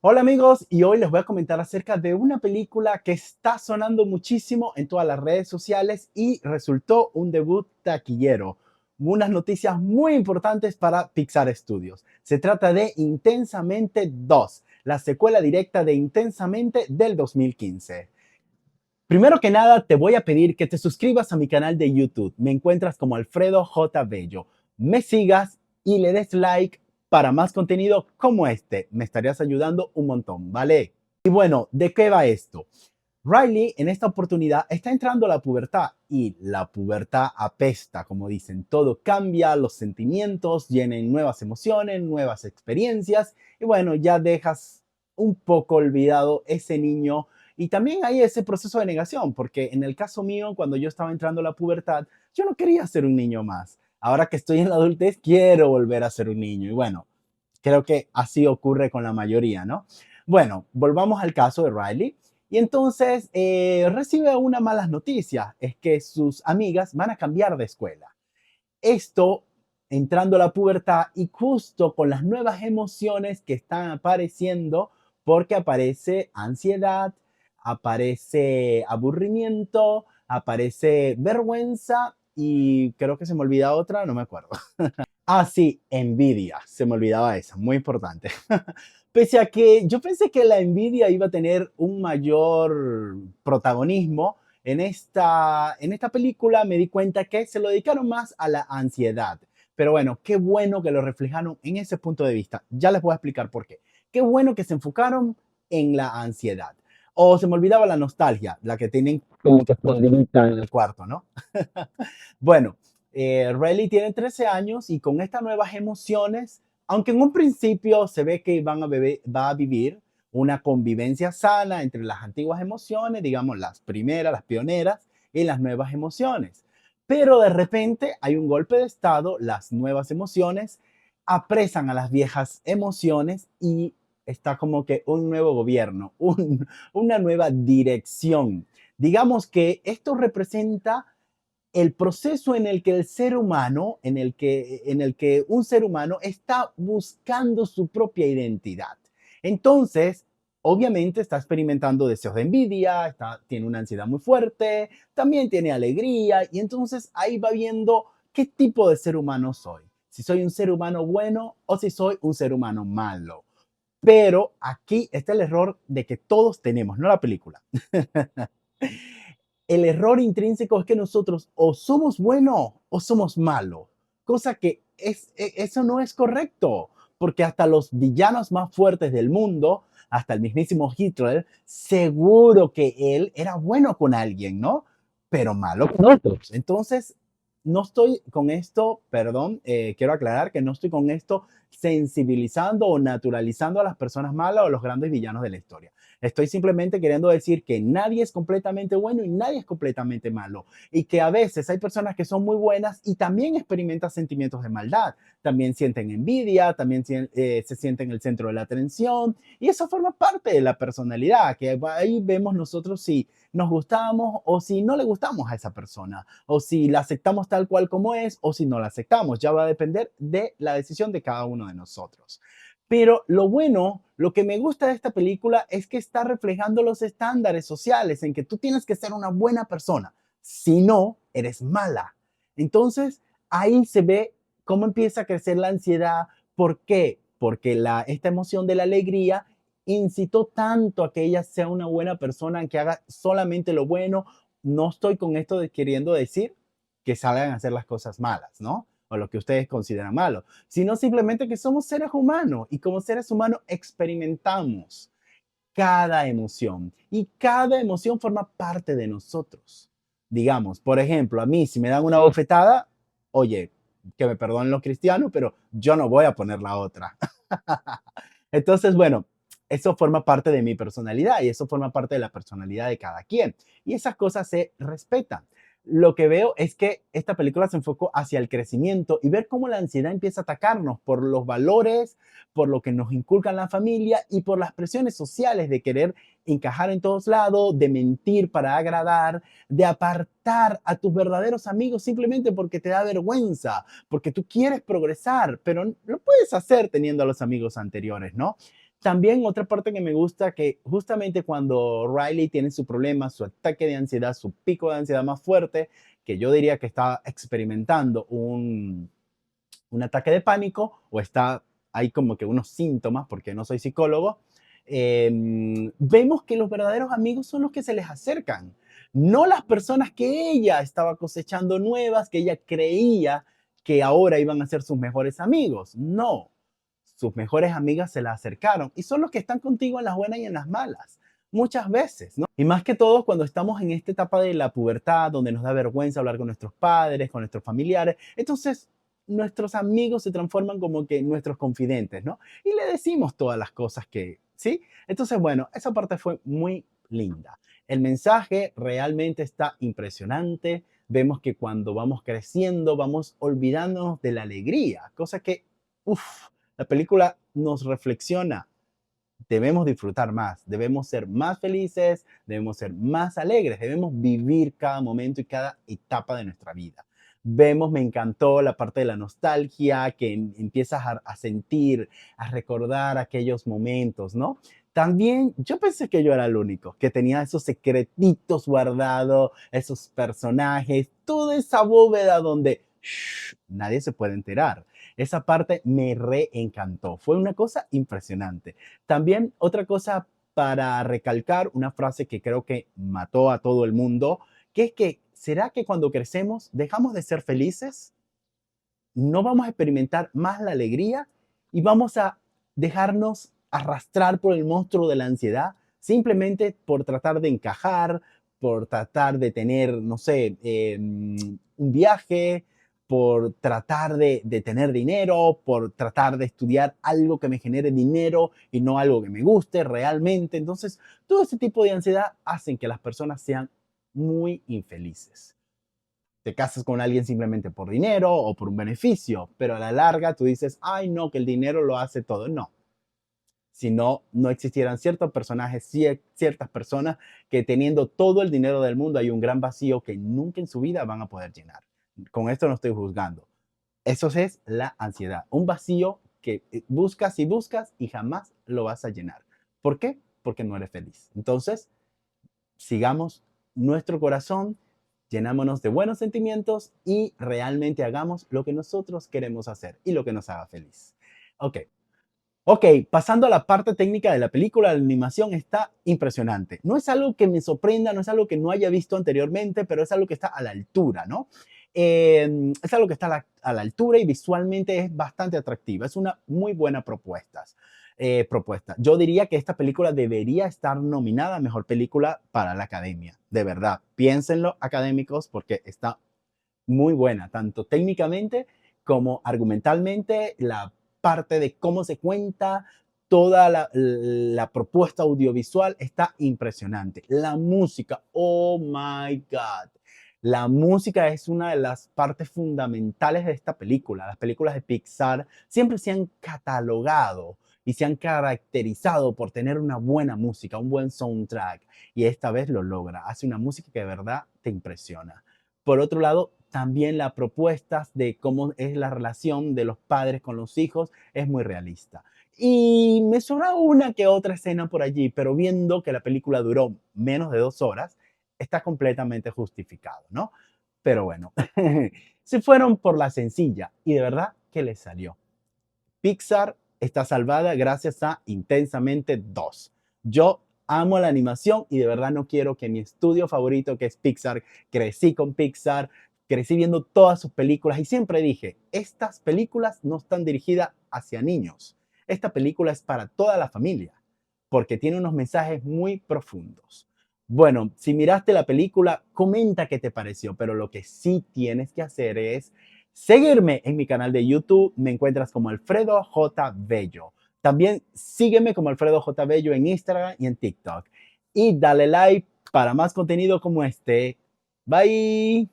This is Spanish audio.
Hola amigos, y hoy les voy a comentar acerca de una película que está sonando muchísimo en todas las redes sociales y resultó un debut taquillero. Unas noticias muy importantes para Pixar Studios. Se trata de Intensamente 2, la secuela directa de Intensamente del 2015. Primero que nada, te voy a pedir que te suscribas a mi canal de YouTube. Me encuentras como Alfredo J. Bello. Me sigas y le des like para más contenido como este. Me estarías ayudando un montón, ¿vale? Y bueno, ¿de qué va esto? Riley en esta oportunidad está entrando a la pubertad y la pubertad apesta, como dicen, todo cambia, los sentimientos llenan nuevas emociones, nuevas experiencias y bueno, ya dejas un poco olvidado ese niño y también hay ese proceso de negación, porque en el caso mío, cuando yo estaba entrando a la pubertad, yo no quería ser un niño más. Ahora que estoy en la adultez, quiero volver a ser un niño y bueno, creo que así ocurre con la mayoría, ¿no? Bueno, volvamos al caso de Riley. Y entonces recibe una mala noticia, es que sus amigas van a cambiar de escuela. Esto entrando a la pubertad y justo con las nuevas emociones que están apareciendo, porque aparece ansiedad, aparece aburrimiento, aparece vergüenza y creo que se me olvida otra, no me acuerdo. Ah, sí, envidia. Se me olvidaba esa, muy importante. Pese a que yo pensé que la envidia iba a tener un mayor protagonismo, en esta película me di cuenta que se lo dedicaron más a la ansiedad. Pero bueno, qué bueno que lo reflejaron en ese punto de vista. Ya les voy a explicar por qué. Qué bueno que se enfocaron en la ansiedad. O se me olvidaba la nostalgia, la que tienen como que escondidita en el cuarto, ¿no? Bueno, Riley tiene 13 años y con estas nuevas emociones, aunque en un principio se ve que va a vivir una convivencia sana entre las antiguas emociones, digamos las primeras, las pioneras, y las nuevas emociones. Pero de repente hay un golpe de estado, las nuevas emociones apresan a las viejas emociones y está como que un nuevo gobierno, una nueva dirección. Digamos que esto representa el proceso en el que el ser humano, en el que un ser humano está buscando su propia identidad. Entonces, obviamente está experimentando deseos de envidia, tiene una ansiedad muy fuerte, también tiene alegría y entonces ahí va viendo qué tipo de ser humano soy. Si soy un ser humano bueno o si soy un ser humano malo. Pero aquí está el error de que todos tenemos, no la película. El error intrínseco es que nosotros o somos buenos o somos malos, cosa que eso no es correcto, porque hasta los villanos más fuertes del mundo, hasta el mismísimo Hitler, seguro que él era bueno con alguien, ¿no? Pero malo con otros. Entonces, no estoy con esto, perdón, quiero aclarar que no estoy con esto sensibilizando o naturalizando a las personas malas o los grandes villanos de la historia. Estoy simplemente queriendo decir que nadie es completamente bueno y nadie es completamente malo. Y que a veces hay personas que son muy buenas y también experimentan sentimientos de maldad. También sienten envidia, también se sienten el centro de la atención. Y eso forma parte de la personalidad, que ahí vemos nosotros si nos gustamos o si no le gustamos a esa persona. O si la aceptamos tal cual como es o si no la aceptamos. Ya va a depender de la decisión de cada uno de nosotros. Pero lo bueno, lo que me gusta de esta película es que está reflejando los estándares sociales en que tú tienes que ser una buena persona. Si no, eres mala. Entonces, ahí se ve cómo empieza a crecer la ansiedad. ¿Por qué? Porque esta emoción de la alegría incitó tanto a que ella sea una buena persona, que haga solamente lo bueno. No estoy con esto de queriendo decir que salgan a hacer las cosas malas, ¿no? O lo que ustedes consideran malo, sino simplemente que somos seres humanos y como seres humanos experimentamos cada emoción y cada emoción forma parte de nosotros. Digamos, por ejemplo, a mí si me dan una bofetada, oye, que me perdonen los cristianos, pero yo no voy a poner la otra. Entonces, bueno, eso forma parte de mi personalidad y eso forma parte de la personalidad de cada quien. Y esas cosas se respetan. Lo que veo es que esta película se enfocó hacia el crecimiento y ver cómo la ansiedad empieza a atacarnos por los valores, por lo que nos inculcan la familia y por las presiones sociales de querer encajar en todos lados, de mentir para agradar, de apartar a tus verdaderos amigos simplemente porque te da vergüenza, porque tú quieres progresar, pero lo puedes hacer teniendo a los amigos anteriores, ¿no? También otra parte que me gusta, que justamente cuando Riley tiene su problema, su ataque de ansiedad, su pico de ansiedad más fuerte, que yo diría que está experimentando un ataque de pánico o está, hay como que unos síntomas, porque no soy psicólogo, vemos que los verdaderos amigos son los que se les acercan, no las personas que ella estaba cosechando nuevas, que ella creía que ahora iban a ser sus mejores amigos. No, sus mejores amigas se la acercaron y son los que están contigo en las buenas y en las malas. Muchas veces, ¿no? Y más que todo cuando estamos en esta etapa de la pubertad, donde nos da vergüenza hablar con nuestros padres, con nuestros familiares. Entonces, nuestros amigos se transforman como que en nuestros confidentes, ¿no? Y le decimos todas las cosas que, ¿sí? Entonces, bueno, esa parte fue muy linda. El mensaje realmente está impresionante. Vemos que cuando vamos creciendo, vamos olvidándonos de la alegría, cosa que, uff, la película nos reflexiona. Debemos disfrutar más, debemos ser más felices, debemos ser más alegres, debemos vivir cada momento y cada etapa de nuestra vida. Vemos, me encantó la parte de la nostalgia, que empiezas a sentir, a recordar aquellos momentos, ¿no? También yo pensé que yo era el único, que tenía esos secretitos guardados, esos personajes, toda esa bóveda donde nadie se puede enterar. Esa parte me reencantó. Fue una cosa impresionante. También otra cosa para recalcar, una frase que creo que mató a todo el mundo, que es que, ¿será que cuando crecemos dejamos de ser felices? ¿No vamos a experimentar más la alegría y vamos a dejarnos arrastrar por el monstruo de la ansiedad simplemente por tratar de encajar, por tratar de tener, no sé, un viaje, por tratar de tener dinero, por tratar de estudiar algo que me genere dinero y no algo que me guste realmente? Entonces, todo ese tipo de ansiedad hacen que las personas sean muy infelices. Te casas con alguien simplemente por dinero o por un beneficio, pero a la larga tú dices, ay no, que el dinero lo hace todo. No, si no, no existieran ciertos personajes, ciertas personas que teniendo todo el dinero del mundo hay un gran vacío que nunca en su vida van a poder llenar. Con esto no estoy juzgando. Eso es la ansiedad, un vacío que buscas y buscas y jamás lo vas a llenar. ¿Por qué? Porque no eres feliz. Entonces, sigamos nuestro corazón, llenámonos de buenos sentimientos y realmente hagamos lo que nosotros queremos hacer y lo que nos haga feliz. Ok, ok, pasando a la parte técnica de la película, la animación está impresionante. No es algo que me sorprenda, no es algo que no haya visto anteriormente, pero es algo que está a la altura, ¿no? Es algo que está a la altura y visualmente es bastante atractiva. Es una muy buena propuesta. Yo diría que esta película debería estar nominada a Mejor Película para la Academia. De verdad, piénsenlo, académicos, porque está muy buena, tanto técnicamente como argumentalmente, la parte de cómo se cuenta, toda la propuesta audiovisual está impresionante. La música, oh my God. La música es una de las partes fundamentales de esta película. Las películas de Pixar siempre se han catalogado y se han caracterizado por tener una buena música, un buen soundtrack. Y esta vez lo logra. Hace una música que de verdad te impresiona. Por otro lado, también la propuesta de cómo es la relación de los padres con los hijos es muy realista. Y me sobra una que otra escena por allí, pero viendo que la película duró menos de 2 horas, está completamente justificado, ¿no? Pero bueno, se fueron por la sencilla y de verdad que les salió. Pixar está salvada gracias a Intensamente 2. Yo amo la animación y de verdad no quiero que mi estudio favorito, que es Pixar, crecí con Pixar, crecí viendo todas sus películas y siempre dije, estas películas no están dirigidas hacia niños. Esta película es para toda la familia porque tiene unos mensajes muy profundos. Bueno, si miraste la película, comenta qué te pareció, pero lo que sí tienes que hacer es seguirme en mi canal de YouTube. Me encuentras como Alfredo J. Bello. También sígueme como Alfredo J. Bello en Instagram y en TikTok. Y dale like para más contenido como este. Bye.